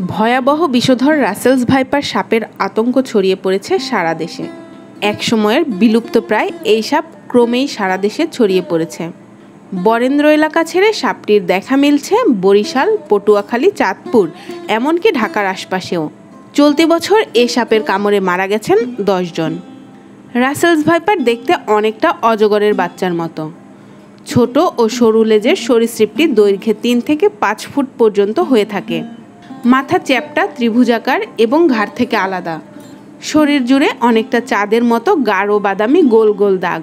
ভয়াবহ বিষধর Russell's viper সাপের আতঙ্ক ছড়িয়ে পড়েছে সারা দেশে। এক সময়ের বিলুপ্তপ্রায় এই সাপ ক্রমেই সারা দেশে ছড়িয়ে পড়েছে। বরেন্দ্র এলাকা ছেড়ে সাপটির দেখা মিলছে বরিশাল, পটুয়াখালী, চাঁদপুর, এমনকি ঢাকার আশপাশেও। চলতি বছর এ সাপের কামড়ে মারা গেছেন 10 জন। রাসেলস ভাইপার দেখতে অনেকটা অজগরের বাচ্চার মতো। ছোট ও সরু লেজের সরীসৃপটি দৈর্ঘ্যে 3 থেকে 5 ফুট পর্যন্ত হয়ে থাকে। মাথা চ্যাপ্টা, ত্রিভুজাকার এবং ঘাড় থেকে আলাদা। শরীর জুড়ে অনেকটা চাঁদের মতো গাঢ় বাদামি গোল গোল দাগ।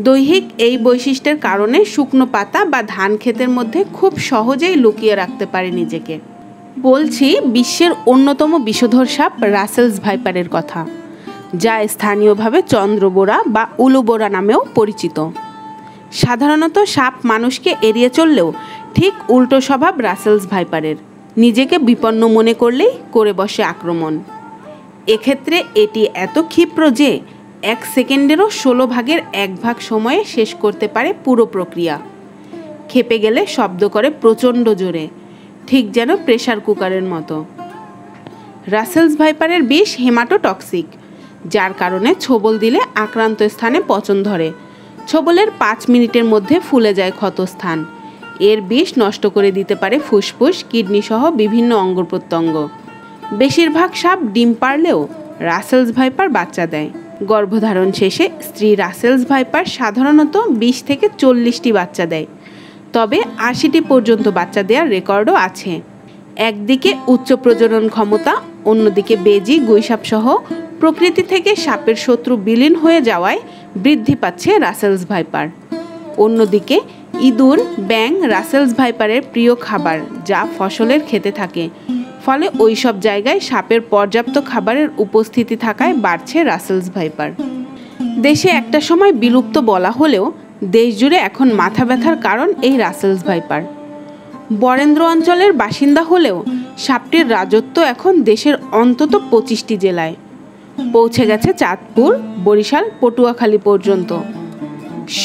দৈহিক এই বৈশিষ্ট্যের কারণে শুকনো পাতা বা ধান ক্ষেতের মধ্যে খুব সহজেই লুকিয়ে রাখতে পারে নিজেকে। বলছি বিশ্বের অন্যতম বিষধর সাপ রাসেলস ভাইপারের কথা, যা স্থানীয়ভাবে চন্দ্রবোরা বা উলুবোরা নামেও পরিচিত। সাধারণত সাপ মানুষকে এড়িয়ে চললেও ঠিক উল্টো স্বভাব রাসেলস ভাইপারের। নিজেকে বিপন্ন মনে করলেই করে বসে আক্রমণ। এক্ষেত্রে এটি এত ক্ষিপ্র যে 1 সেকেন্ডেরও 16 ভাগের 1 ভাগ সময়ে শেষ করতে পারে পুরো প্রক্রিয়া। খেপে গেলে শব্দ করে প্রচণ্ড জোরে, ঠিক যেন প্রেসার কুকারের মতো। রাসেলস ভাইপারের বিষ হেমাটোটক্সিক, যার কারণে ছোবল দিলে আক্রান্ত স্থানে পচন ধরে। ছোবলের 5 মিনিটের মধ্যে ফুলে যায় ক্ষতস্থান। এর বিষ নষ্ট করে দিতে পারে ফুসফুস, কিডনি সহ বিভিন্ন অঙ্গ প্রত্যঙ্গ। বেশিরভাগ সাপ ডিম পারলেও রাসেলস ভাইপার বাচ্চা দেয়। গর্ভধারণ শেষে স্ত্রী রাসেলস ভাইপার সাধারণত 20 থেকে 40টি বাচ্চা দেয়, তবে 80টি পর্যন্ত বাচ্চা দেওয়ার রেকর্ডও আছে। একদিকে উচ্চ প্রজনন ক্ষমতা, অন্যদিকে বেজি, গুইসাপ সহ প্রকৃতি থেকে সাপের শত্রু বিলীন হয়ে যাওয়ায় বৃদ্ধি পাচ্ছে রাসেলস ভাইপার। অন্যদিকে ইঁদুর, ব্যাঙ রাসেলস ভাইপারের প্রিয় খাবার, যা ফসলের খেতে থাকে। ফলে ওই সব জায়গায় সাপের পর্যাপ্ত খাবারের উপস্থিতি থাকায় বাড়ছে রাসেলস ভাইপার। দেশে একটা সময় বিলুপ্ত বলা হলেও দেশ জুড়ে এখন মাথা ব্যথার কারণ এই রাসেলস ভাইপার। বরেন্দ্র অঞ্চলের বাসিন্দা হলেও সাপটির রাজত্ব এখন দেশের অন্তত 25টি জেলায় পৌঁছে গেছে। চাঁদপুর, বরিশাল, পটুয়াখালী পর্যন্ত।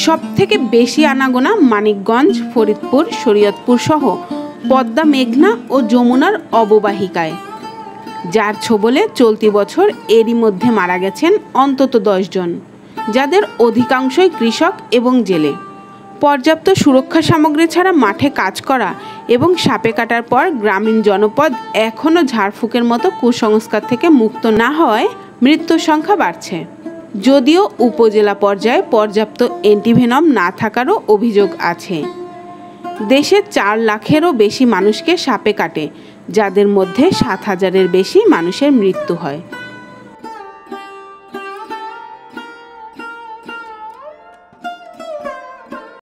সবথেকে বেশি আনাগোনা মানিকগঞ্জ, ফরিদপুর, শরীয়তপুর সহ পদ্মা, মেঘনা ও যমুনার অববাহিকায়, যার ছোবলে চলতি বছর এরই মধ্যে মারা গেছেন অন্তত 10 জন, যাদের অধিকাংশই কৃষক এবং জেলে। পর্যাপ্ত সুরক্ষা সামগ্রী ছাড়া মাঠে কাজ করা এবং সাপে কাটার পর গ্রামীণ জনপদ এখনও ঝাড়ফুঁকের মতো কুসংস্কার থেকে মুক্ত না হওয়ায় মৃত্যুর সংখ্যা বাড়ছে। যদিও উপজেলা পর্যায়ে পর্যাপ্ত অ্যান্টিভেনম না থাকারও অভিযোগ আছে। দেশে 4 লাখেরও বেশি মানুষকে সাপে কাটে, যাদের মধ্যে 7,000-এর বেশি মানুষের মৃত্যু হয়।